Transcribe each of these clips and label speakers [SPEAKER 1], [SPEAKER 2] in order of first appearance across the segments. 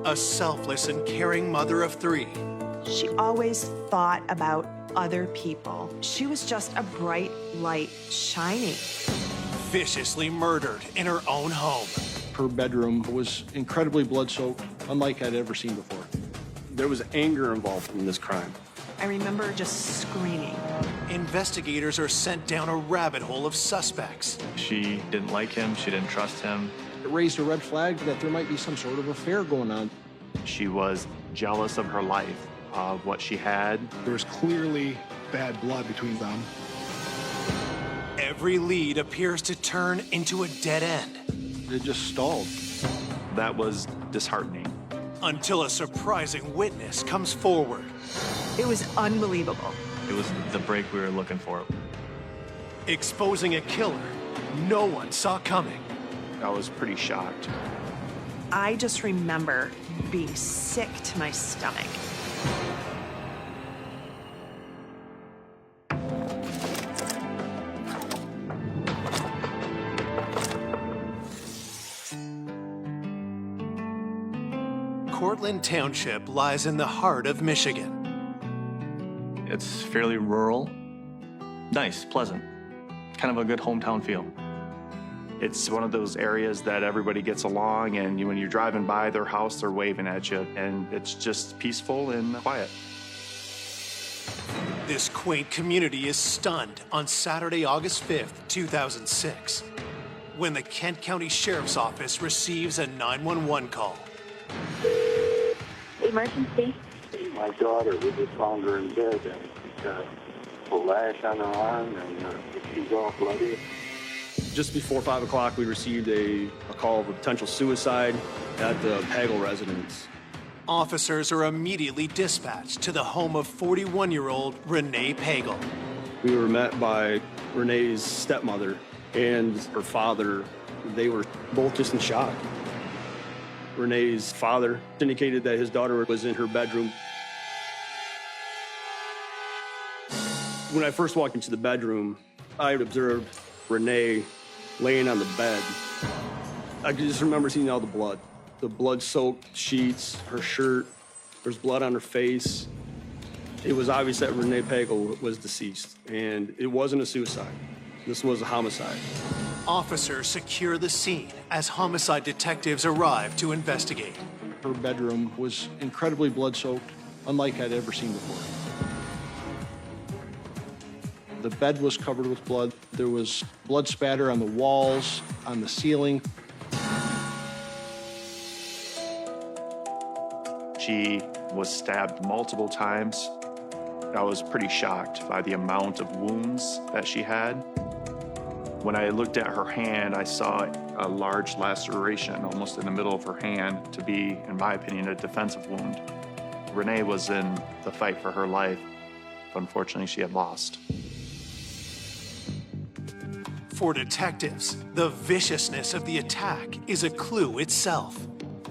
[SPEAKER 1] A selfless and caring mother of 3.
[SPEAKER 2] She always thought about other people. She was just a bright light shining.
[SPEAKER 1] Viciously murdered in her own home.
[SPEAKER 3] Her bedroom was incredibly blood-soaked, unlike I'd ever seen before.
[SPEAKER 4] There was anger involved in this crime.
[SPEAKER 2] I remember just screaming.
[SPEAKER 1] Investigators are sent down a rabbit hole of suspects.
[SPEAKER 5] She didn't like him, she didn't trust him.
[SPEAKER 3] It raised a red flag that there might be some sort of affair going on.
[SPEAKER 5] She was jealous of her life, of what she had.
[SPEAKER 6] There was clearly bad blood between them.
[SPEAKER 1] Every lead appears to turn into a dead end.
[SPEAKER 3] It just stalled.
[SPEAKER 5] That was disheartening.
[SPEAKER 1] Until a surprising witness comes forward.
[SPEAKER 2] It was unbelievable.
[SPEAKER 5] It was the break we were looking for.
[SPEAKER 1] Exposing a killer no one saw coming.
[SPEAKER 5] I was pretty shocked.
[SPEAKER 2] I just remember being sick to my stomach.
[SPEAKER 1] Cortland Township lies in the heart of Michigan.
[SPEAKER 5] It's fairly rural, nice, pleasant, kind of a good hometown feel. It's one of those areas that everybody gets along, and when you're driving by their house, they're waving at you, and it's just peaceful and quiet.
[SPEAKER 1] This quaint community is stunned on Saturday, August 5th, 2006, when the Kent County Sheriff's Office receives a 911 call.
[SPEAKER 7] Emergency.
[SPEAKER 8] My daughter, we just found her in bed, and she's got a lash on her arm, and she's all bloody.
[SPEAKER 4] Just before 5 o'clock, we received a call of a potential suicide at the Pagel residence.
[SPEAKER 1] Officers are immediately dispatched to the home of 41-year-old Renee Pagel.
[SPEAKER 4] We were met by Renee's stepmother and her father. They were both just in shock. Renee's father indicated that his daughter was in her bedroom. When I first walked into the bedroom, I observed Renee laying on the bed. I just remember seeing all the blood-soaked sheets, her shirt. There's blood on her face. It was obvious that Renee Pagel was deceased, and it wasn't a suicide. This was a homicide.
[SPEAKER 1] Officers secure the scene as homicide detectives arrive to investigate.
[SPEAKER 3] Her bedroom was incredibly blood-soaked, unlike I'd ever seen before. The bed was covered with blood. There was blood spatter on the walls, on the ceiling.
[SPEAKER 5] She was stabbed multiple times. I was pretty shocked by the amount of wounds that she had. When I looked at her hand, I saw a large laceration almost in the middle of her hand to be, in my opinion, a defensive wound. Renee was in the fight for her life, but unfortunately she had lost.
[SPEAKER 1] For detectives, the viciousness of the attack is a clue itself.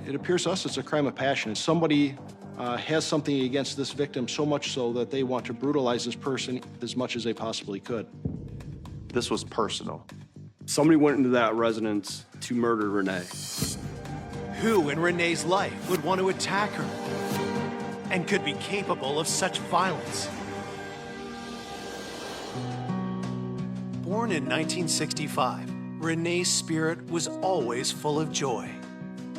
[SPEAKER 3] It appears to us it's a crime of passion. Somebody has something against this victim, so much so that they want to brutalize this person as much as they possibly could.
[SPEAKER 5] This was personal.
[SPEAKER 4] Somebody went into that residence to murder Renee.
[SPEAKER 1] Who in Renee's life would want to attack her and could be capable of such violence? Born in 1965, Renee's spirit was always full of joy.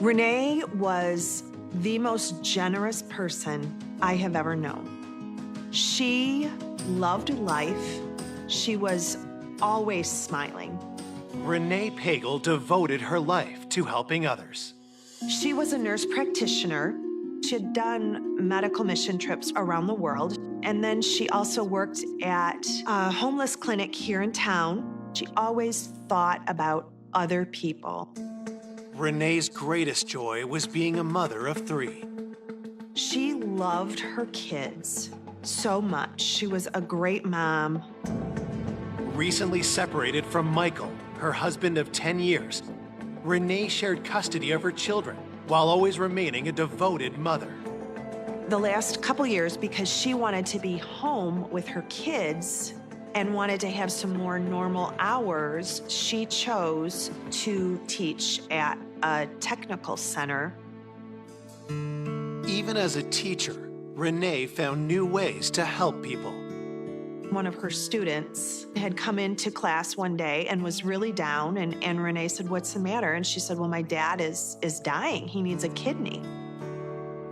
[SPEAKER 2] Renee was the most generous person I have ever known. She loved life. She was always smiling.
[SPEAKER 1] Renee Pagel devoted her life to helping others.
[SPEAKER 2] She was a nurse practitioner. She had done medical mission trips around the world. And then she also worked at a homeless clinic here in town. She always thought about other people.
[SPEAKER 1] Renee's greatest joy was being a mother of 3.
[SPEAKER 2] She loved her kids so much. She was a great mom.
[SPEAKER 1] Recently separated from Michael, her husband of 10 years, Renee shared custody of her children while always remaining a devoted mother.
[SPEAKER 2] The last couple years, because she wanted to be home with her kids and wanted to have some more normal hours, she chose to teach at a technical center.
[SPEAKER 1] Even as a teacher, Renee found new ways to help people.
[SPEAKER 2] One of her students had come into class one day and was really down, and Renee said, "What's the matter?" And she said, "Well, my dad is dying. He needs a kidney."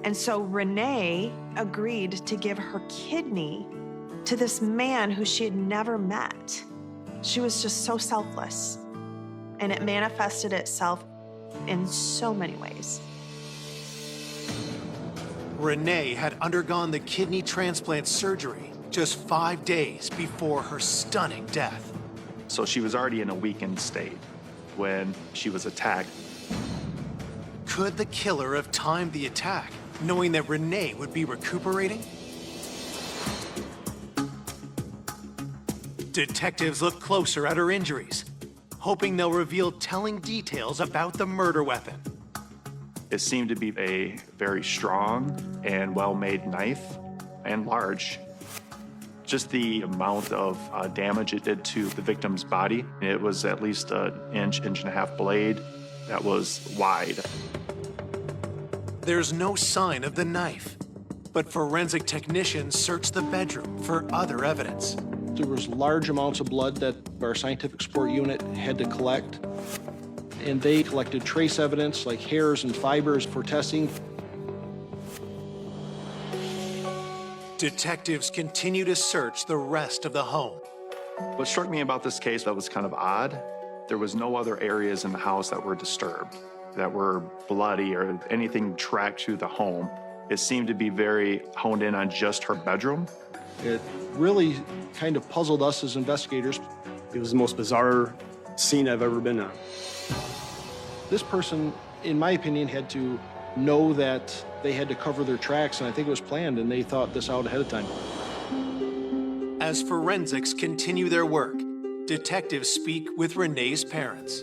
[SPEAKER 2] And so Renee agreed to give her kidney to this man who she had never met. She was just so selfless, and it manifested itself in so many ways.
[SPEAKER 1] Renee had undergone the kidney transplant surgery just 5 days before her stunning death.
[SPEAKER 5] So she was already in a weakened state when she was attacked.
[SPEAKER 1] Could the killer have timed the attack, knowing that Renee would be recuperating? Detectives look closer at her injuries, hoping they'll reveal telling details about the murder weapon.
[SPEAKER 5] It seemed to be a very strong and well-made knife, and large. Just the amount of damage it did to the victim's body, it was at least an inch and a half blade that was wide.
[SPEAKER 1] There's no sign of the knife, but forensic technicians searched the bedroom for other evidence.
[SPEAKER 3] There was large amounts of blood that our scientific support unit had to collect, and they collected trace evidence like hairs and fibers for testing.
[SPEAKER 1] Detectives continue to search the rest of the home.
[SPEAKER 5] What struck me about this case that was kind of odd, there was no other areas in the house that were disturbed, that were bloody or anything tracked through the home. It seemed to be very honed in on just her bedroom.
[SPEAKER 3] It really kind of puzzled us as investigators.
[SPEAKER 4] It was the most bizarre scene I've ever been on.
[SPEAKER 3] This person, in my opinion, had to know that they had to cover their tracks, and I think it was planned, and they thought this out ahead of time.
[SPEAKER 1] As forensics continue their work, detectives speak with Renee's parents.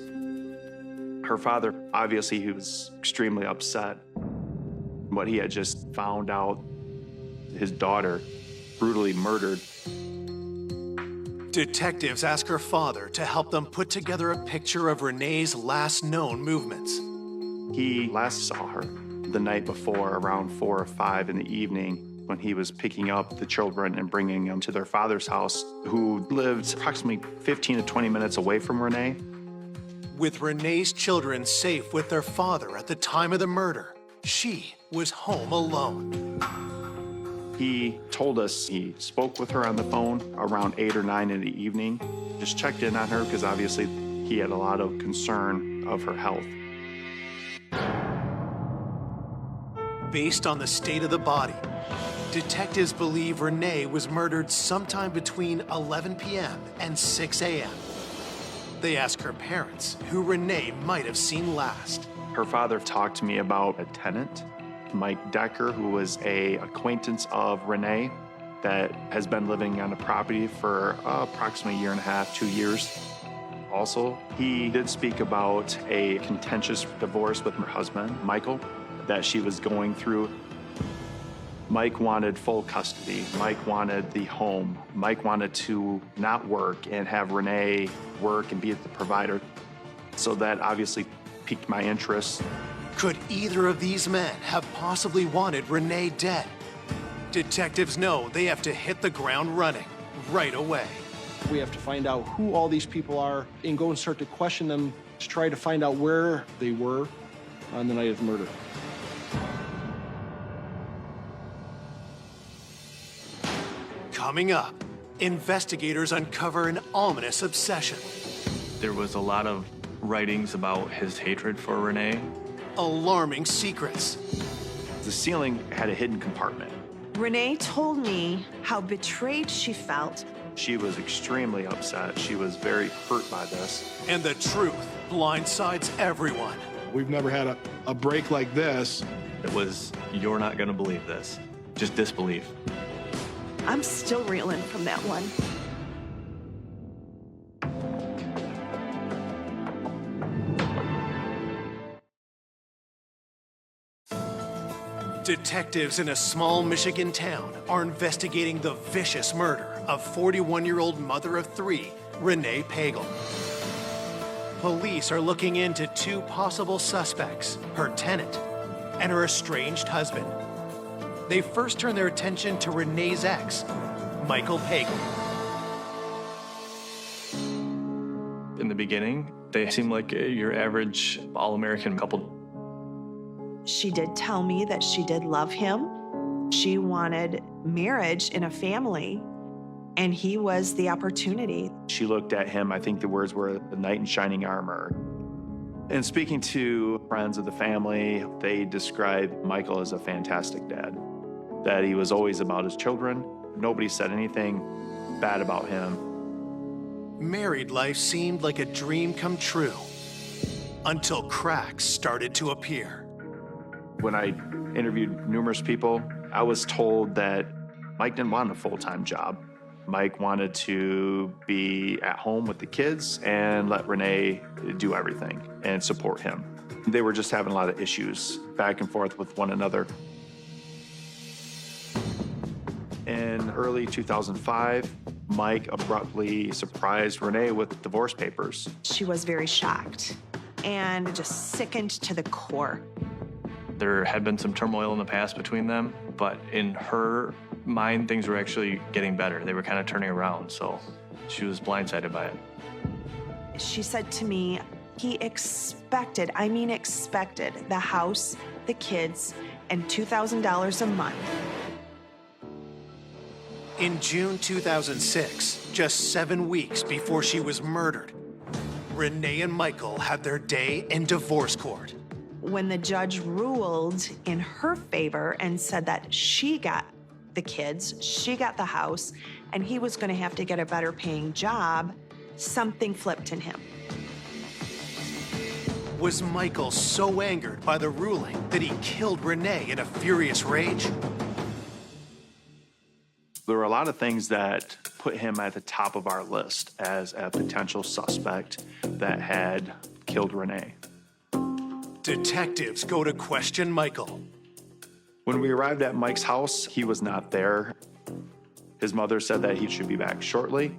[SPEAKER 5] Her father, obviously, he was extremely upset. What he had just found out, his daughter brutally murdered.
[SPEAKER 1] Detectives ask her father to help them put together a picture of Renee's last known movements.
[SPEAKER 5] He last saw her the night before around 4 or 5 in the evening when he was picking up the children and bringing them to their father's house, who lived approximately 15 to 20 minutes away from Renee.
[SPEAKER 1] With Renee's children safe with their father at the time of the murder, she was home alone.
[SPEAKER 5] He told us he spoke with her on the phone around 8 or 9 in the evening, just checked in on her because obviously he had a lot of concern of her health.
[SPEAKER 1] Based on the state of the body, detectives believe Renee was murdered sometime between 11 p.m. and 6 a.m. They ask her parents who Renee might have seen last.
[SPEAKER 5] Her father talked to me about a tenant, Mike Decker, who was an acquaintance of Renee that has been living on the property for approximately a year and a half, 2 years. Also, he did speak about a contentious divorce with her husband, Michael, that she was going through. Mike wanted full custody. Mike wanted the home. Mike wanted to not work and have Renee work and be the provider. So that obviously piqued my interest.
[SPEAKER 1] Could either of these men have possibly wanted Renee dead? Detectives know they have to hit the ground running right away.
[SPEAKER 3] We have to find out who all these people are and go and start to question them to try to find out where they were on the night of the murder.
[SPEAKER 1] Coming up, investigators uncover an ominous obsession.
[SPEAKER 7] There was a lot of writings about his hatred for Renee.
[SPEAKER 1] Alarming secrets.
[SPEAKER 5] The ceiling had a hidden compartment.
[SPEAKER 2] Renee told me how betrayed she felt.
[SPEAKER 5] She was extremely upset. She was very hurt by this.
[SPEAKER 1] And the truth blindsides everyone.
[SPEAKER 6] We've never had a break like this.
[SPEAKER 7] It was, you're not gonna believe this. Just disbelief.
[SPEAKER 2] I'm still reeling from that one.
[SPEAKER 1] Detectives in a small Michigan town are investigating the vicious murder of 41-year-old mother of 3, Renee Pagel. Police are looking into 2 possible suspects, her tenant and her estranged husband. They first turned their attention to Renee's ex, Michael Pagel.
[SPEAKER 7] In the beginning, they seemed like your average all-American couple.
[SPEAKER 2] She did tell me that she did love him. She wanted marriage in a family, and he was the opportunity.
[SPEAKER 5] She looked at him, I think the words were the knight in shining armor. And speaking to friends of the family, they described Michael as a fantastic dad, that he was always about his children. Nobody said anything bad about him.
[SPEAKER 1] Married life seemed like a dream come true until cracks started to appear.
[SPEAKER 5] When I interviewed numerous people, I was told that Mike didn't want a full-time job. Mike wanted to be at home with the kids and let Renee do everything and support him. They were just having a lot of issues back and forth with one another. In early 2005, Mike abruptly surprised Renee with divorce papers.
[SPEAKER 2] She was very shocked and just sickened to the core.
[SPEAKER 7] There had been some turmoil in the past between them, but in her mind, things were actually getting better. They were kind of turning around, so she was blindsided by it.
[SPEAKER 2] She said to me, he expected, I mean expected, the house, the kids, and $2,000 a month.
[SPEAKER 1] In June 2006, just 7 weeks before she was murdered, Renee and Michael had their day in divorce court.
[SPEAKER 2] When the judge ruled in her favor and said that she got the kids, she got the house, and he was going to have to get a better paying job, something flipped in him.
[SPEAKER 1] Was Michael so angered by the ruling that he killed Renee in a furious rage?
[SPEAKER 5] There were a lot of things that put him at the top of our list as a potential suspect that had killed Renee.
[SPEAKER 1] Detectives go to question Michael.
[SPEAKER 5] When we arrived at Mike's house, he was not there. His mother said that he should be back shortly.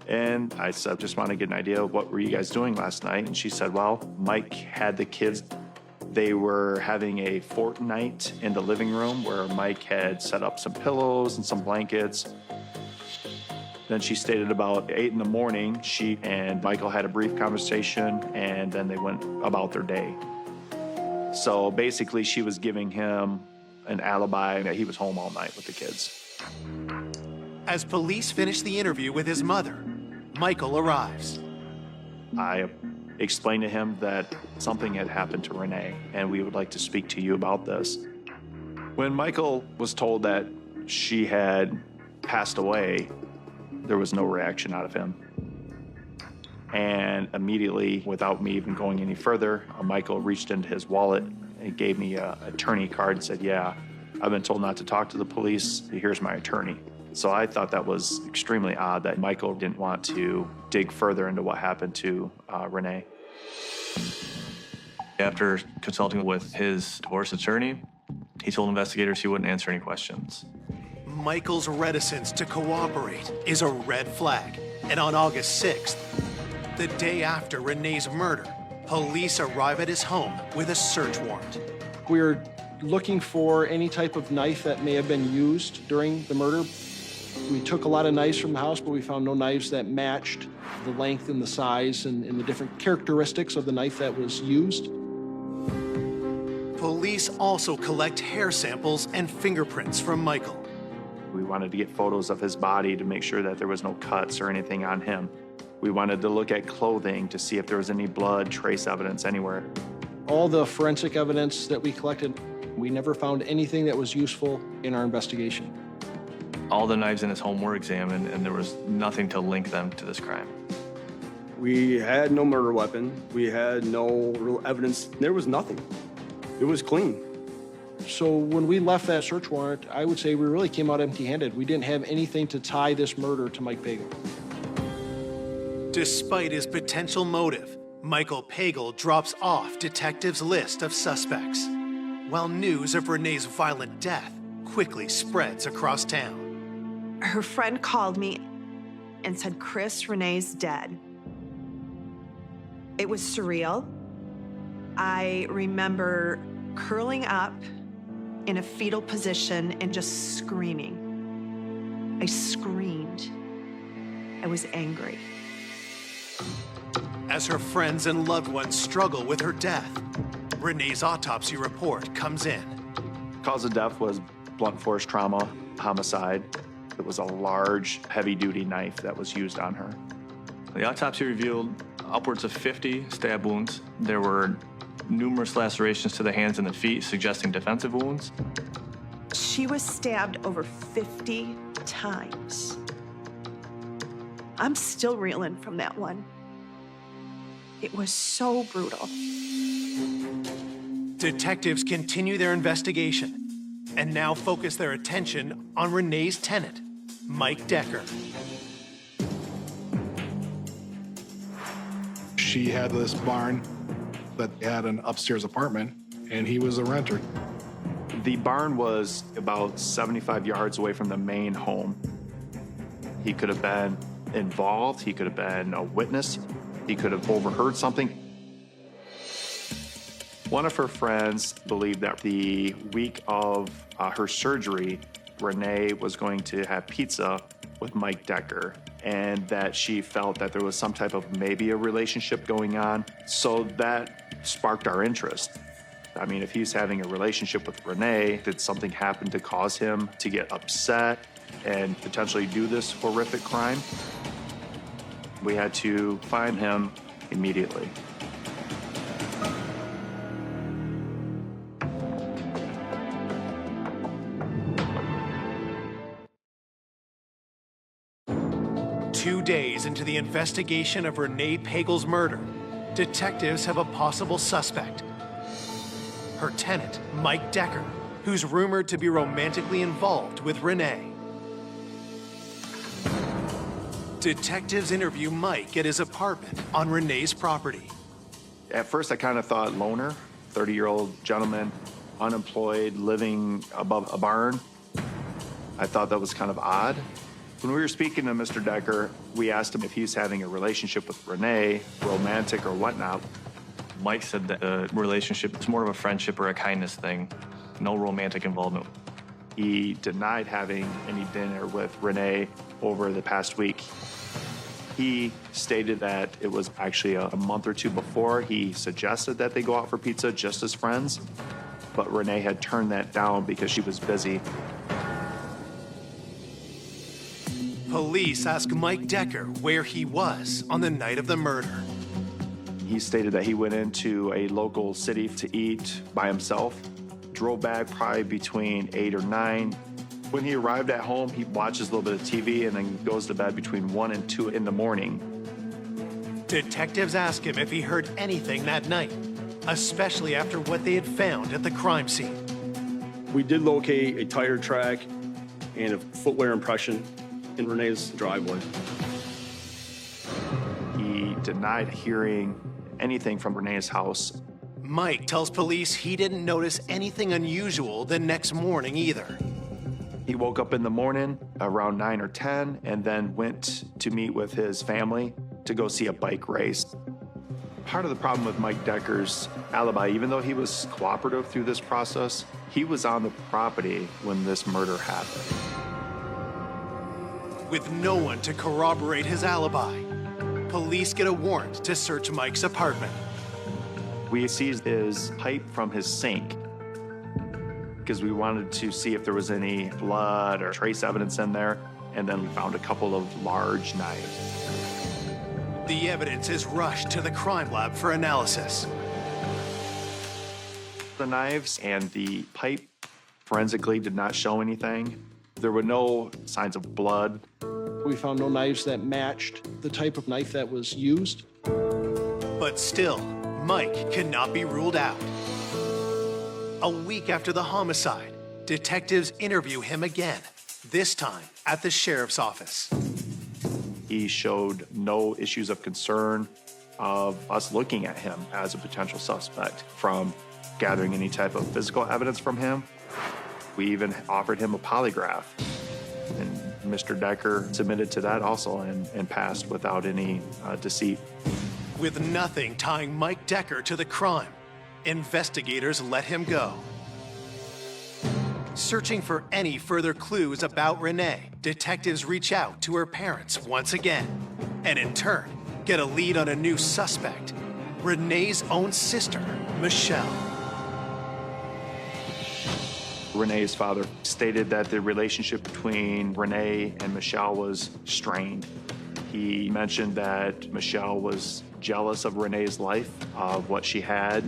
[SPEAKER 5] And I said, just want to get an idea of what were you guys doing last night? And she said, well, Mike had the kids. They were having a fortnight in the living room where Mike had set up some pillows and some blankets. Then she stated about 8 in the morning, she and Michael had a brief conversation and then they went about their day. So basically she was giving him an alibi that he was home all night with the kids.
[SPEAKER 1] As police finish the interview with his mother, Michael arrives.
[SPEAKER 5] I explained to him that something had happened to Renee and we would like to speak to you about this. When Michael was told that she had passed away, there was no reaction out of him. And immediately, without me even going any further, Michael reached into his wallet and gave me an attorney card and said, yeah, I've been told not to talk to the police. Here's my attorney. So I thought that was extremely odd that Michael didn't want to dig further into what happened to Renee.
[SPEAKER 7] After consulting with his divorce attorney, he told investigators he wouldn't answer any questions.
[SPEAKER 1] Michael's reticence to cooperate is a red flag. And on August 6th, the day after Renee's murder, police arrive at his home with a search warrant.
[SPEAKER 3] We're looking for any type of knife that may have been used during the murder. We took a lot of knives from the house, but we found no knives that matched the length and the size and the different characteristics of the knife that was used.
[SPEAKER 1] Police also collect hair samples and fingerprints from Michael.
[SPEAKER 5] We wanted to get photos of his body to make sure that there was no cuts or anything on him. We wanted to look at clothing to see if there was any blood trace evidence anywhere.
[SPEAKER 3] All the forensic evidence that we collected, we never found anything that was useful in our investigation.
[SPEAKER 7] All the knives in his home were examined, and there was nothing to link them to this crime.
[SPEAKER 4] We had no murder weapon. We had no real evidence. There was nothing. It was clean.
[SPEAKER 3] So when we left that search warrant, I would say we really came out empty-handed. We didn't have anything to tie this murder to Mike Pagel.
[SPEAKER 1] Despite his potential motive, Michael Pagel drops off detectives' list of suspects, while news of Renee's violent death quickly spreads across town.
[SPEAKER 2] Her friend called me and said, Chris, Renee's dead. It was surreal. I remember curling up in a fetal position and just screaming. I screamed. I was angry.
[SPEAKER 1] As her friends and loved ones struggle with her death, Renee's autopsy report comes in.
[SPEAKER 5] Cause of death was blunt force trauma, homicide. It was a large, heavy-duty knife that was used on her.
[SPEAKER 7] The autopsy revealed upwards of 50 stab wounds. There were numerous lacerations to the hands and the feet, suggesting defensive wounds.
[SPEAKER 2] She was stabbed over 50 times. I'm still reeling from that one. It was so brutal.
[SPEAKER 1] Detectives continue their investigation and now focus their attention on Renee's tenant, Mike Decker.
[SPEAKER 6] She had this barn that had an upstairs apartment, and he was a renter.
[SPEAKER 5] The barn was about 75 yards away from the main home. He could have been involved, he could have been a witness, he could have overheard something. One of her friends believed that the week of her surgery, Renee was going to have pizza with Mike Decker, and that she felt that there was some type of maybe a relationship going on. So that sparked our interest. I mean, if he's having a relationship with Renee, did something happen to cause him to get upset and potentially do this horrific crime? We had to find him immediately.
[SPEAKER 1] Two days into the investigation of Renee Pagel's murder, detectives have a possible suspect. Her tenant, Mike Decker, who's rumored to be romantically involved with Renee. Detectives interview Mike at his apartment on Renee's property.
[SPEAKER 5] At first, I kind of thought loner, 30-year-old gentleman, unemployed, living above a barn. I thought that was kind of odd. When we were speaking to Mr. Decker, we asked him if he was having a relationship with Renee, romantic or whatnot.
[SPEAKER 7] Mike said that the relationship is more of a friendship or a kindness thing, no romantic involvement.
[SPEAKER 5] He denied having any dinner with Renee over the past week. He stated that it was actually a month or two before he suggested that they go out for pizza just as friends, but Renee had turned that down because she was busy.
[SPEAKER 1] Police ask Mike Decker where he was on the night of the murder.
[SPEAKER 5] He stated that he went into a local city to eat by himself, drove back probably between 8 or 9. When he arrived at home, he watches a little bit of TV and then goes to bed between 1 and 2 in the morning.
[SPEAKER 1] Detectives ask him if he heard anything that night, especially after what they had found at the crime scene.
[SPEAKER 4] We did locate a tire track and a footwear impression in Renee's driveway.
[SPEAKER 5] He denied hearing anything from Renee's house.
[SPEAKER 1] Mike tells police he didn't notice anything unusual the next morning either.
[SPEAKER 5] He woke up in the morning around 9 or 10 and then went to meet with his family to go see a bike race. Part of the problem with Mike Decker's alibi, even though he was cooperative through this process, he was on the property when this murder happened.
[SPEAKER 1] With no one to corroborate his alibi, police get a warrant to search Mike's apartment.
[SPEAKER 5] We seized his pipe from his sink because we wanted to see if there was any blood or trace evidence in there, and then we found a couple of large knives.
[SPEAKER 1] The evidence is rushed to the crime lab for analysis.
[SPEAKER 5] The knives and the pipe forensically did not show anything. There were no signs of blood.
[SPEAKER 3] We found no knives that matched the type of knife that was used.
[SPEAKER 1] But still, Mike cannot be ruled out. A week after the homicide, detectives interview him again, this time at the sheriff's office.
[SPEAKER 5] He showed no issues of concern of us looking at him as a potential suspect from gathering any type of physical evidence from him. We even offered him a polygraph, and Mr. Decker submitted to that also and passed without any deceit.
[SPEAKER 1] With nothing tying Mike Decker to the crime, investigators let him go. Searching for any further clues about Renee, detectives reach out to her parents once again, and in turn, get a lead on a new suspect, Renee's own sister, Michelle.
[SPEAKER 5] Renee's father stated that the relationship between Renee and Michelle was strained. He mentioned that Michelle was jealous of Renee's life, of what she had.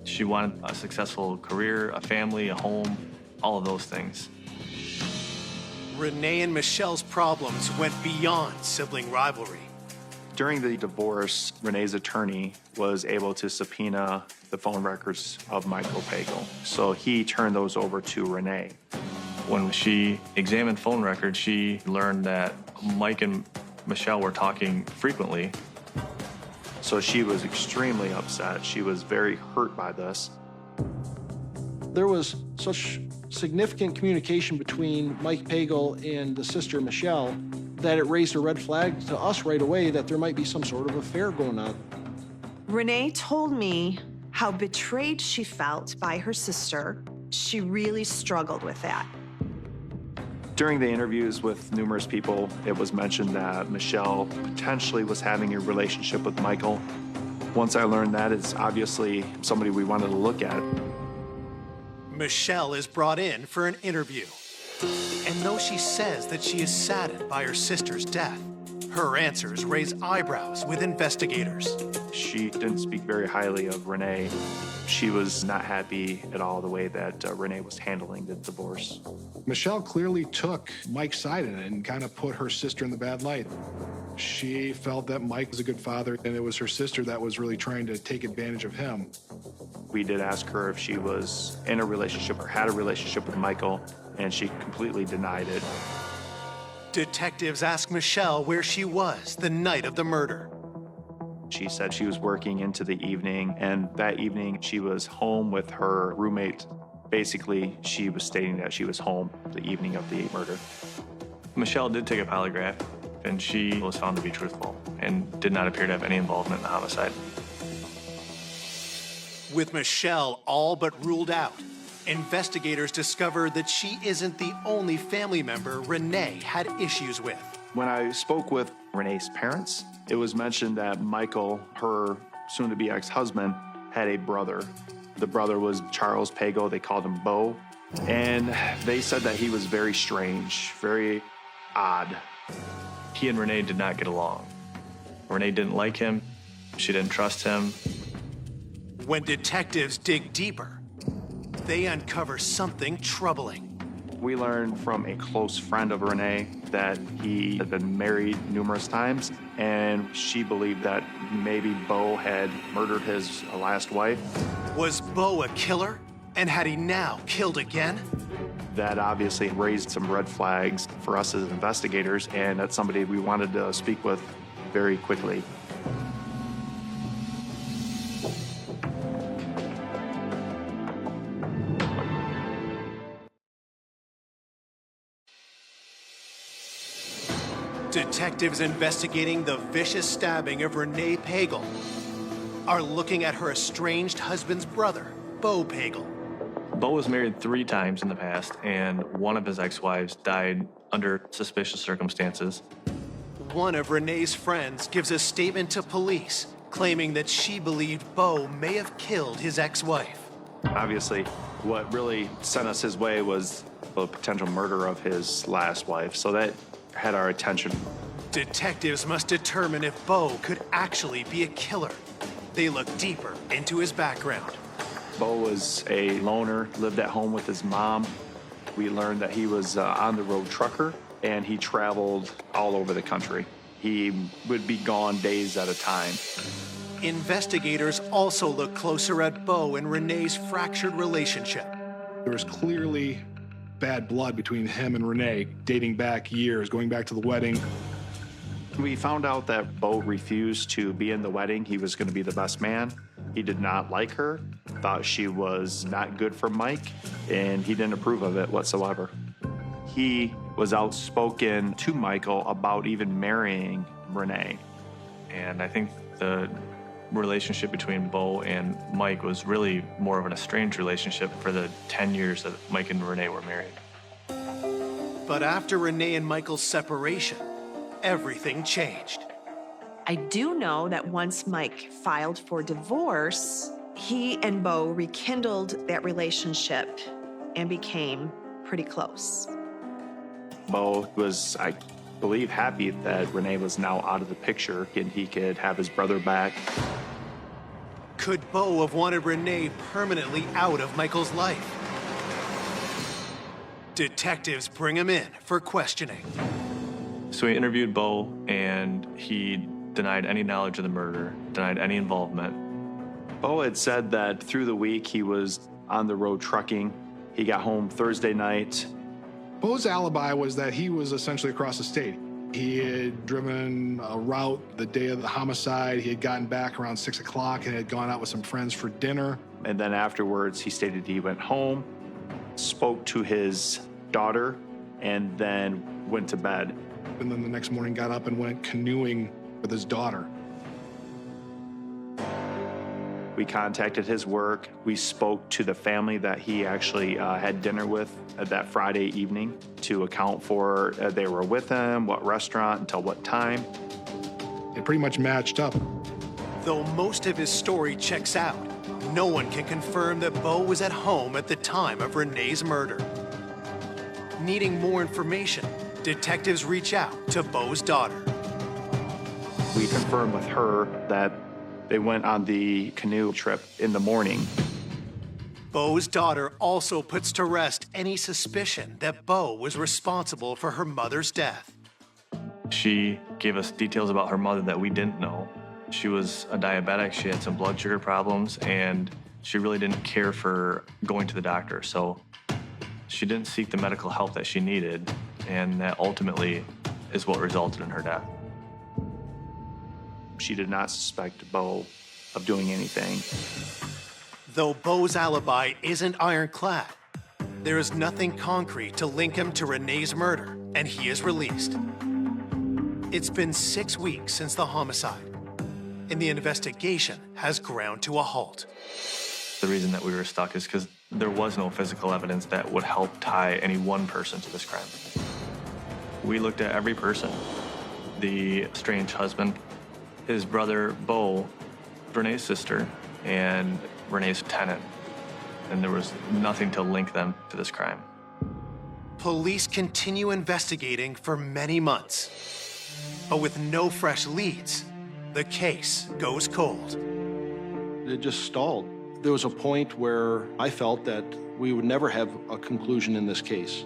[SPEAKER 7] She wanted a successful career, a family, a home, all of those things.
[SPEAKER 1] Renee and Michelle's problems went beyond sibling rivalry.
[SPEAKER 5] During the divorce, Renee's attorney was able to subpoena the phone records of Michael Pagel, so he turned those over to Renee.
[SPEAKER 7] When she examined phone records, she learned that Mike and Michelle were talking frequently.
[SPEAKER 5] So she was extremely upset. She was very hurt by this.
[SPEAKER 3] There was such significant communication between Mike Pagel and the sister Michelle that it raised a red flag to us right away that there might be some sort of affair going on.
[SPEAKER 2] Renee told me how betrayed she felt by her sister. She really struggled with that.
[SPEAKER 5] During the interviews with numerous people, it was mentioned that Michelle potentially was having a relationship with Michael. Once I learned that, it's obviously somebody we wanted to look at.
[SPEAKER 1] Michelle is brought in for an interview. And though she says that she is saddened by her sister's death, her answers raise eyebrows with investigators.
[SPEAKER 5] She didn't speak very highly of Renee. She was not happy at all the way that Renee was handling the divorce.
[SPEAKER 6] Michelle clearly took Mike's side in it and kind of put her sister in the bad light. She felt that Mike was a good father, and it was her sister that was really trying to take advantage of him.
[SPEAKER 5] We did ask her if she was in a relationship or had a relationship with Michael, and she completely denied it.
[SPEAKER 1] Detectives ask Michelle where she was the night of the murder.
[SPEAKER 5] She said she was working into the evening, and that evening she was home with her roommate. Basically, she was stating that she was home the evening of the murder.
[SPEAKER 7] Michelle did take a polygraph, and she was found to be truthful and did not appear to have any involvement in the homicide.
[SPEAKER 1] With Michelle all but ruled out, investigators discover that she isn't the only family member Renee had issues with.
[SPEAKER 5] When I spoke with Renee's parents, it was mentioned that Michael, her soon-to-be ex-husband, had a brother. The brother was Charles Pagel. They called him Bo. And they said that he was very strange, very odd.
[SPEAKER 7] He and Renee did not get along. Renee didn't like him. She didn't trust him.
[SPEAKER 1] When detectives dig deeper, they uncover something troubling.
[SPEAKER 5] We learned from a close friend of Renee that he had been married numerous times, and she believed that maybe Bo had murdered his last wife.
[SPEAKER 1] Was Bo a killer? And had he now killed again?
[SPEAKER 5] That obviously raised some red flags for us as investigators, and that's somebody we wanted to speak with very quickly.
[SPEAKER 1] Detectives investigating the vicious stabbing of Renee Pagel are looking at her estranged husband's brother, Bo Pagel.
[SPEAKER 7] Bo was married 3 times in the past, and one of his ex-wives died under suspicious circumstances.
[SPEAKER 1] One of Renee's friends gives a statement to police claiming that she believed Bo may have killed his ex-wife.
[SPEAKER 5] Obviously, what really sent us his way was the potential murder of his last wife, so that had our attention.
[SPEAKER 1] Detectives must determine if Bo could actually be a killer. They look deeper into his background.
[SPEAKER 5] Bo was a loner, lived at home with his mom. We learned that he was on-the-road trucker, and he traveled all over the country. He would be gone days at a time.
[SPEAKER 1] Investigators also look closer at Bo and Renee's fractured relationship.
[SPEAKER 6] There was clearly bad blood between him and Renee, dating back years, going back to the wedding.
[SPEAKER 5] We found out that Bo refused to be in the wedding. He was going to be the best man. He did not like her, thought she was not good for Mike, and he didn't approve of it whatsoever. He was outspoken to Michael about even marrying Renee.
[SPEAKER 7] And I think the relationship between Bo and Mike was really more of an estranged relationship for the 10 years that Mike and Renee were married.
[SPEAKER 1] But after Renee and Michael's separation, everything changed.
[SPEAKER 2] I do know that once Mike filed for divorce, he and Bo rekindled that relationship and became pretty close.
[SPEAKER 5] Bo was, I believe, happy that Renee was now out of the picture and he could have his brother back.
[SPEAKER 1] Could Bo have wanted Renee permanently out of Michael's life? Detectives bring him in for questioning.
[SPEAKER 7] So we interviewed Bo, and he denied any knowledge of the murder, denied any involvement.
[SPEAKER 5] Bo had said that through the week he was on the road trucking. He got home Thursday night.
[SPEAKER 6] Bo's alibi was that he was essentially across the state. He had driven a route the day of the homicide. He had gotten back around 6 o'clock and had gone out with some friends for dinner.
[SPEAKER 5] And then afterwards, he stated he went home, spoke to his daughter, and then went to bed.
[SPEAKER 6] And then the next morning got up and went canoeing with his daughter.
[SPEAKER 5] We contacted his work. We spoke to the family that he actually had dinner with that Friday evening to account for they were with him, what restaurant, until what time.
[SPEAKER 6] It pretty much matched up.
[SPEAKER 1] Though most of his story checks out, no one can confirm that Bo was at home at the time of Renee's murder. Needing more information, detectives reach out to Bo's daughter.
[SPEAKER 5] We confirmed with her that they went on the canoe trip in the morning.
[SPEAKER 1] Bo's daughter also puts to rest any suspicion that Bo was responsible for her mother's death.
[SPEAKER 7] She gave us details about her mother that we didn't know. She was a diabetic, she had some blood sugar problems, and she really didn't care for going to the doctor. So she didn't seek the medical help that she needed, and that ultimately is what resulted in her death.
[SPEAKER 5] She did not suspect Bo of doing anything.
[SPEAKER 1] Though Bo's alibi isn't ironclad, there is nothing concrete to link him to Renee's murder, and he is released. It's been 6 weeks since the homicide, and the investigation has ground to a halt.
[SPEAKER 7] The reason that we were stuck is because there was no physical evidence that would help tie any one person to this crime. We looked at every person. The estranged husband, his brother, Bo, Renee's sister, and Renee's tenant. And there was nothing to link them to this crime.
[SPEAKER 1] Police continue investigating for many months, but with no fresh leads, the case goes cold.
[SPEAKER 3] It just stalled. There was a point where I felt that we would never have a conclusion in this case.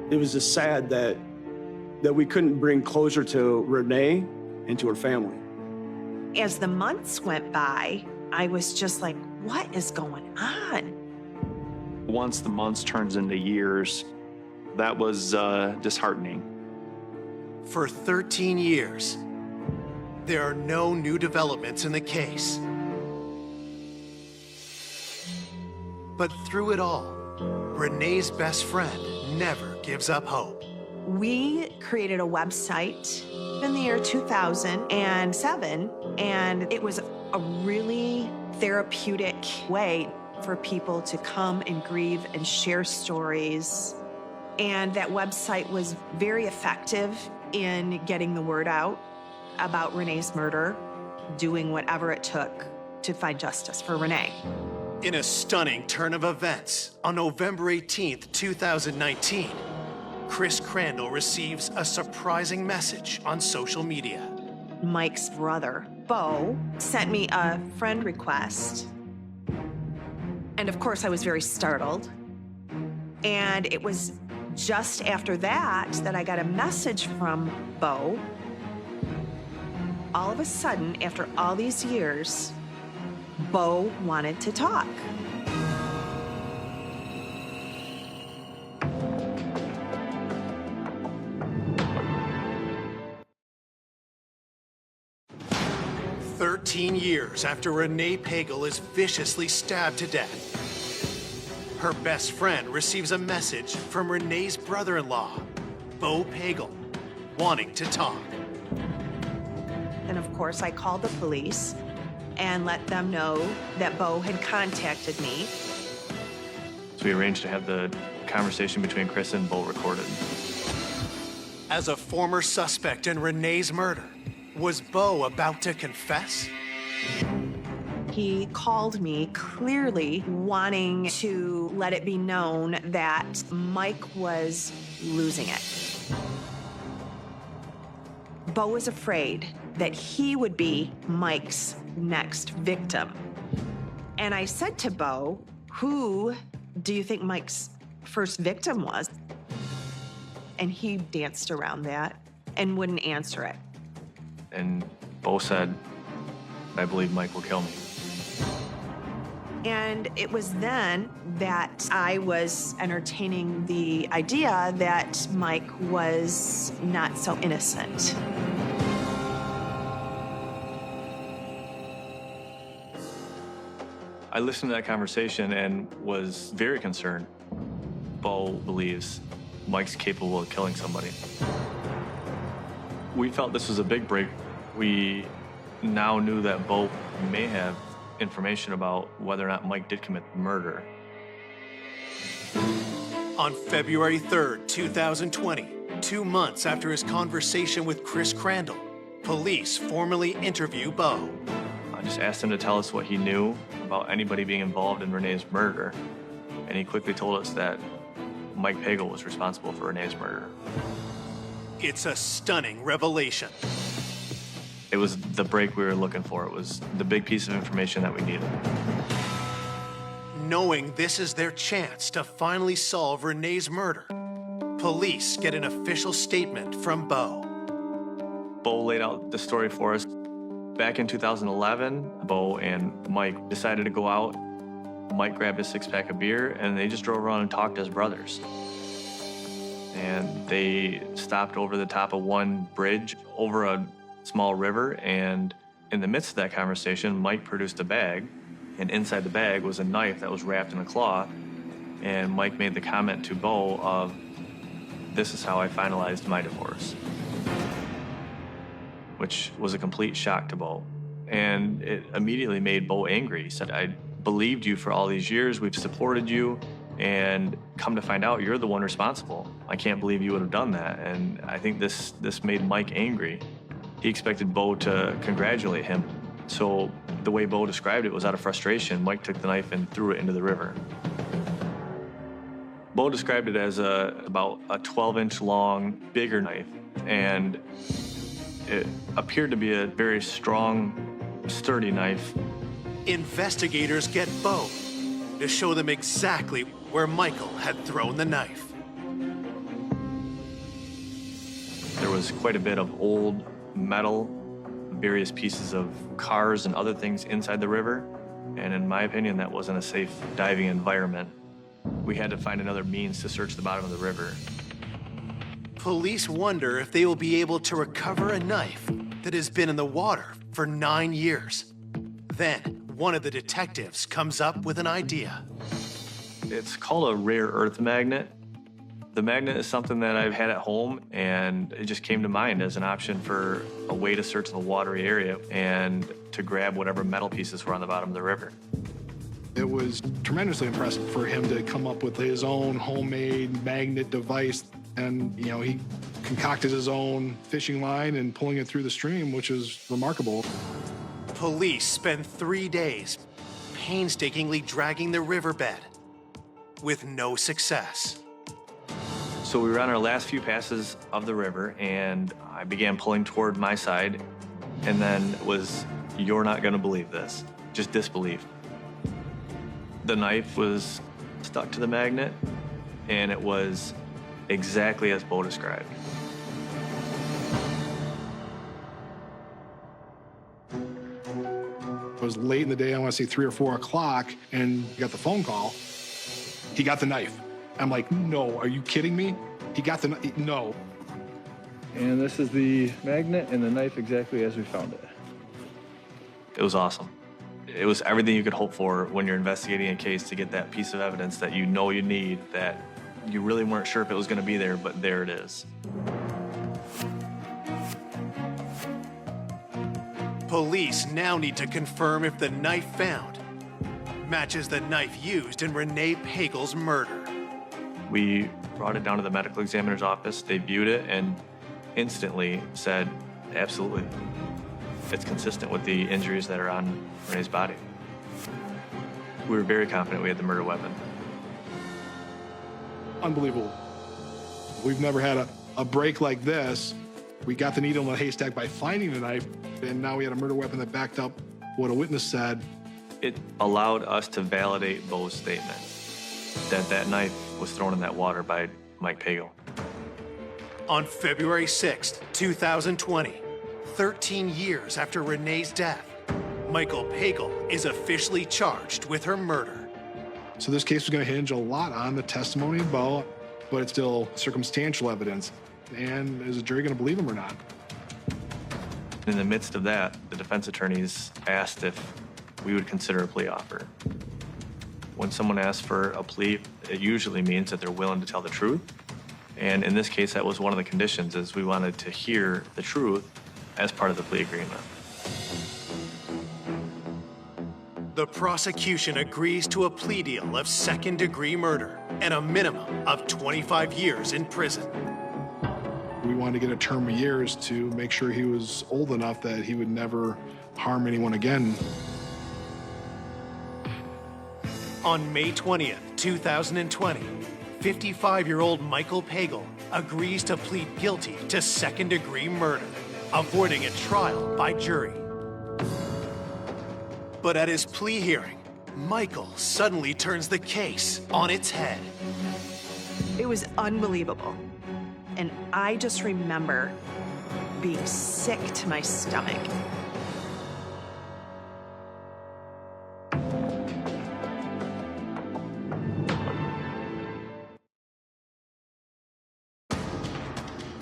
[SPEAKER 4] It was just sad that we couldn't bring closure to Renee and to her family.
[SPEAKER 2] As the months went by, I was just like, what is going on?
[SPEAKER 5] Once the months turns into years, that was disheartening.
[SPEAKER 1] For 13 years, there are no new developments in the case. But through it all, Renee's best friend never gives up hope.
[SPEAKER 2] We created a website in the year 2007, and it was a really therapeutic way for people to come and grieve and share stories. And that website was very effective in getting the word out about Renee's murder, doing whatever it took to find justice for Renee.
[SPEAKER 1] In a stunning turn of events, on November 18th, 2019, Chris Crandall receives a surprising message on social media.
[SPEAKER 2] Mike's brother, Bo, sent me a friend request. And of course, I was very startled. And it was just after that I got a message from Bo. All of a sudden, after all these years, Bo wanted to talk.
[SPEAKER 1] "13 years after Renee Pagel is viciously stabbed to death, her best friend receives a message from Renee's brother-in-law, Bo Pagel, wanting to talk.
[SPEAKER 2] And of course, I called the police and let them know that Bo had contacted me.
[SPEAKER 7] So we arranged to have the conversation between Chris and Bo recorded.
[SPEAKER 1] As a former suspect in Renee's murder, was Bo about to confess?
[SPEAKER 2] He called me clearly wanting to let it be known that Mike was losing it. Bo was afraid that he would be Mike's next victim. And I said to Bo, who do you think Mike's first victim was? And he danced around that and wouldn't answer it.
[SPEAKER 7] And Bo said, I believe Mike will kill me.
[SPEAKER 2] And it was then that I was entertaining the idea that Mike was not so innocent.
[SPEAKER 7] I listened to that conversation and was very concerned. Bo believes Mike's capable of killing somebody. We felt this was a big break. We now knew that Bo may have information about whether or not Mike did commit the murder.
[SPEAKER 1] On February 3rd, 2020, 2 months after his conversation with Chris Crandall, police formally interview Bo.
[SPEAKER 7] I just asked him to tell us what he knew about anybody being involved in Renee's murder, and he quickly told us that Mike Pagel was responsible for Renee's murder.
[SPEAKER 1] It's a stunning revelation.
[SPEAKER 7] It was the break we were looking for. It was the big piece of information that we needed.
[SPEAKER 1] Knowing this is their chance to finally solve Renee's murder, police get an official statement from Bo.
[SPEAKER 7] Bo laid out the story for us. Back in 2011, Bo and Mike decided to go out. Mike grabbed a six-pack of beer, and they just drove around and talked as brothers. And they stopped over the top of one bridge over a small river, and in the midst of that conversation, Mike produced a bag, and inside the bag was a knife that was wrapped in a cloth, and Mike made the comment to Bo of, "This is how I finalized my divorce," which was a complete shock to Bo. And it immediately made Bo angry. He said, "I believed you for all these years, we've supported you, and come to find out you're the one responsible. I can't believe you would have done that." And I think this made Mike angry. He expected Bo to congratulate him. So the way Bo described it was out of frustration. Mike took the knife and threw it into the river. Bo described it as about a 12-inch long, bigger knife. And it appeared to be a very strong, sturdy knife.
[SPEAKER 1] Investigators get Bo to show them exactly where Michael had thrown the knife.
[SPEAKER 7] There was quite a bit of old metal, various pieces of cars and other things inside the river. And in my opinion, that wasn't a safe diving environment. We had to find another means to search the bottom of the river.
[SPEAKER 1] Police wonder if they will be able to recover a knife that has been in the water for 9 years. Then, one of the detectives comes up with an idea.
[SPEAKER 7] It's called a rare earth magnet. The magnet is something that I've had at home, and it just came to mind as an option for a way to search the watery area and to grab whatever metal pieces were on the bottom of the river.
[SPEAKER 6] It was tremendously impressive for him to come up with his own homemade magnet device. And, he concocted his own fishing line and pulling it through the stream, which is remarkable.
[SPEAKER 1] Police spend 3 days painstakingly dragging the riverbed with no success.
[SPEAKER 7] So we were on our last few passes of the river, and I began pulling toward my side, and then it was, "You're not gonna believe this," just disbelief. The knife was stuck to the magnet, and it was exactly as Bo described.
[SPEAKER 6] It was late in the day, I want to say 3 or 4 o'clock, and got the phone call. He got the knife. I'm like, no, are you kidding me? He got the knife, no.
[SPEAKER 9] And this is the magnet and the knife exactly as we found it.
[SPEAKER 7] It was awesome. It was everything you could hope for when you're investigating a case, to get that piece of evidence that you know you need, that you really weren't sure if it was going to be there, but there it is.
[SPEAKER 1] Police now need to confirm if the knife found matches the knife used in Renee Pagel's murder.
[SPEAKER 7] We brought it down to the medical examiner's office. They viewed it and instantly said, absolutely. It's consistent with the injuries that are on Renee's body. We were very confident we had the murder weapon.
[SPEAKER 6] Unbelievable. We've never had a break like this. We got the needle in the haystack by finding the knife, and now we had a murder weapon that backed up what a witness said.
[SPEAKER 7] It allowed us to validate Bo's statement that that knife was thrown in that water by Mike Pagel.
[SPEAKER 1] On February 6th, 2020, 13 years after Renee's death, Michael Pagel is officially charged with her murder.
[SPEAKER 6] So this case was going to hinge a lot on the testimony of Bo, but it's still circumstantial evidence. And is the jury going to believe him or not?
[SPEAKER 7] In the midst of that, the defense attorneys asked if we would consider a plea offer. When someone asks for a plea, it usually means that they're willing to tell the truth. And in this case, that was one of the conditions, is we wanted to hear the truth as part of the plea agreement.
[SPEAKER 1] The prosecution agrees to a plea deal of second-degree murder and a minimum of 25 years in prison.
[SPEAKER 6] We wanted to get a term of years to make sure he was old enough that he would never harm anyone again.
[SPEAKER 1] On May 20th, 2020, 55-year-old Michael Pagel agrees to plead guilty to second-degree murder, avoiding a trial by jury. But at his plea hearing, Michael suddenly turns the case on its head.
[SPEAKER 2] It was unbelievable. And I just remember being sick to my stomach.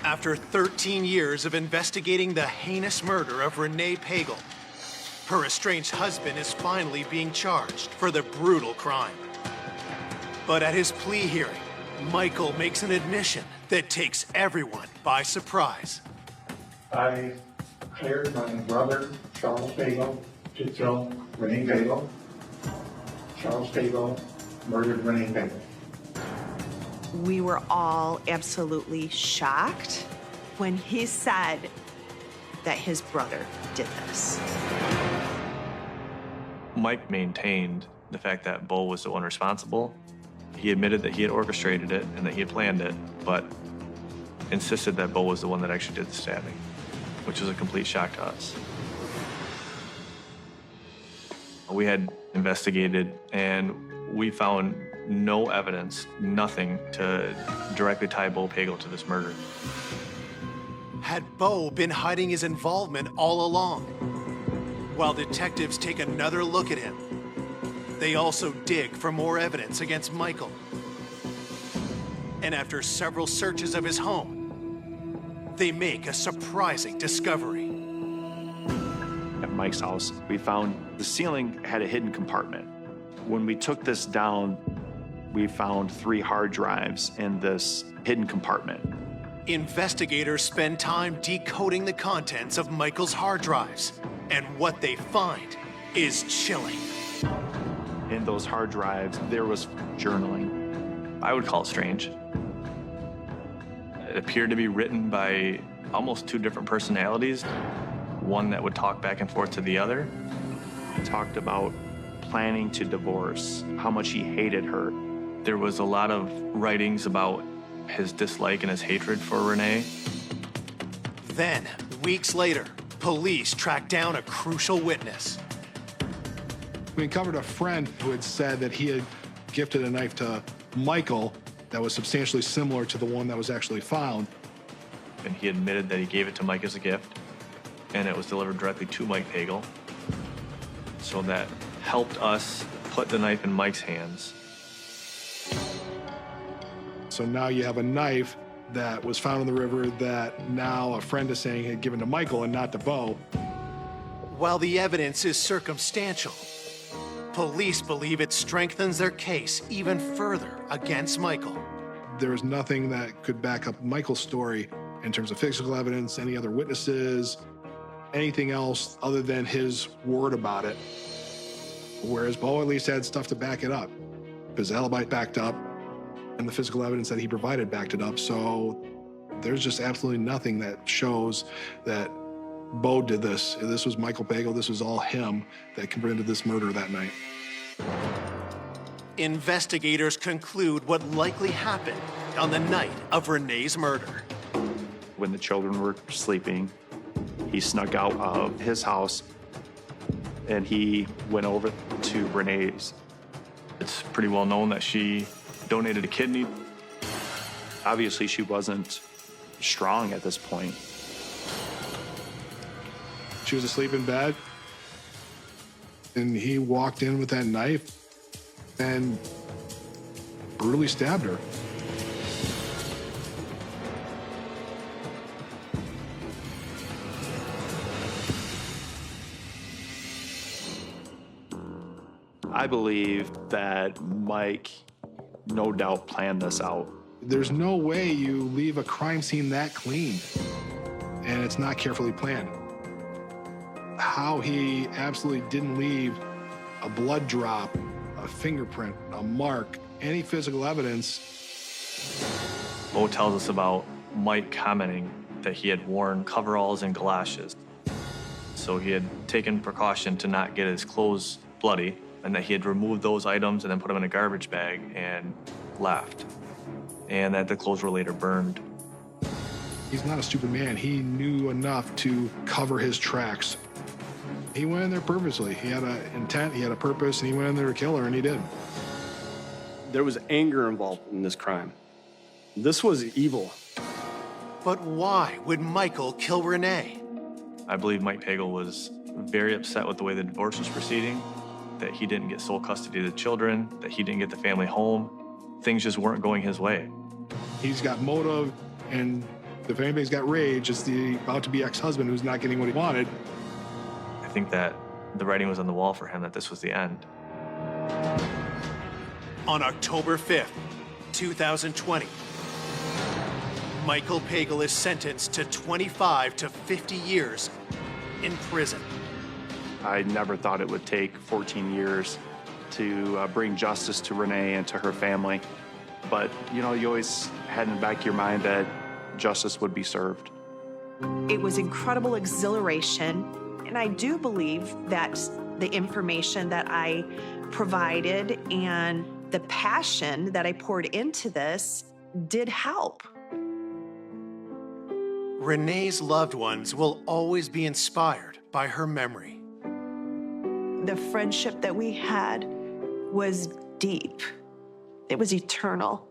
[SPEAKER 1] After 13 years of investigating the heinous murder of Renee Pagel, her estranged husband is finally being charged for the brutal crime. But at his plea hearing, Michael makes an admission that takes everyone by surprise.
[SPEAKER 10] I hired my brother, Charles Pagel, to kill Renee Pagel. Charles Pagel murdered Renee Pagel.
[SPEAKER 2] We were all absolutely shocked when he said that his brother did this.
[SPEAKER 7] Mike maintained the fact that Bo was the one responsible. He admitted that he had orchestrated it and that he had planned it, but insisted that Bo was the one that actually did the stabbing, which was a complete shock to us. We had investigated and we found no evidence, nothing to directly tie Bo Pagel to this murder.
[SPEAKER 1] Had Bo been hiding his involvement all along? While detectives take another look at him, they also dig for more evidence against Michael. And after several searches of his home, they make a surprising discovery.
[SPEAKER 5] At Mike's house, we found the ceiling had a hidden compartment. When we took this down, we found 3 hard drives in this hidden compartment.
[SPEAKER 1] Investigators spend time decoding the contents of Michael's hard drives, and what they find is chilling.
[SPEAKER 5] In those hard drives, there was journaling.
[SPEAKER 7] I would call it strange. It appeared to be written by almost 2 different personalities, one that would talk back and forth to the other.
[SPEAKER 5] He talked about planning to divorce, how much he hated her.
[SPEAKER 7] There was a lot of writings about his dislike and his hatred for Renee.
[SPEAKER 1] Then, weeks later, police track down a crucial witness.
[SPEAKER 6] We uncovered a friend who had said that he had gifted a knife to Michael that was substantially similar to the one that was actually found.
[SPEAKER 7] And he admitted that he gave it to Mike as a gift, and it was delivered directly to Mike Pagel. So that helped us put the knife in Mike's hands.
[SPEAKER 6] So now you have a knife that was found in the river that now a friend is saying had given to Michael and not to Bo.
[SPEAKER 1] While the evidence is circumstantial, police believe it strengthens their case even further against Michael.
[SPEAKER 6] There was nothing that could back up Michael's story in terms of physical evidence, any other witnesses, anything else other than his word about it. Whereas Bo at least had stuff to back it up. His alibi backed up, and the physical evidence that he provided backed it up. So there's just absolutely nothing that shows that Bo did this. This was Michael Pagel. This was all him that committed this murder that night.
[SPEAKER 1] Investigators conclude what likely happened on the night of Renee's murder.
[SPEAKER 5] When the children were sleeping, he snuck out of his house and he went over to Renee's.
[SPEAKER 7] It's pretty well known that she donated a kidney.
[SPEAKER 5] Obviously, she wasn't strong at this point.
[SPEAKER 6] She was asleep in bed, and he walked in with that knife and brutally stabbed her.
[SPEAKER 5] I believe that Mike no doubt planned this out.
[SPEAKER 6] There's no way you leave a crime scene that clean and it's not carefully planned. How he absolutely didn't leave a blood drop, a fingerprint, a mark, any physical evidence.
[SPEAKER 7] Bo tells us about Mike commenting that he had worn coveralls and galoshes. So he had taken precaution to not get his clothes bloody, and that he had removed those items and then put them in a garbage bag and left. And that the clothes were later burned.
[SPEAKER 6] He's not a stupid man. He knew enough to cover his tracks. He went in there purposely. He had an intent, he had a purpose, and he went in there to kill her, and he did.
[SPEAKER 4] There was anger involved in this crime. This was evil.
[SPEAKER 1] But why would Michael kill Renee?
[SPEAKER 7] I believe Mike Pagel was very upset with the way the divorce was proceeding, that he didn't get sole custody of the children, that he didn't get the family home. Things just weren't going his way.
[SPEAKER 6] He's got motive, and if anybody's got rage, it's the about-to-be ex-husband who's not getting what he wanted.
[SPEAKER 7] I think that the writing was on the wall for him that this was the end.
[SPEAKER 1] On October 5th, 2020, Michael Pagel is sentenced to 25 to 50 years in prison.
[SPEAKER 5] I never thought it would take 14 years to bring justice to Renee and to her family. But, you know, you always had in the back of your mind that justice would be served.
[SPEAKER 2] It was incredible exhilaration, and I do believe that the information that I provided and the passion that I poured into this did help.
[SPEAKER 1] Renee's loved ones will always be inspired by her memory.
[SPEAKER 2] The friendship that we had was deep. It was eternal.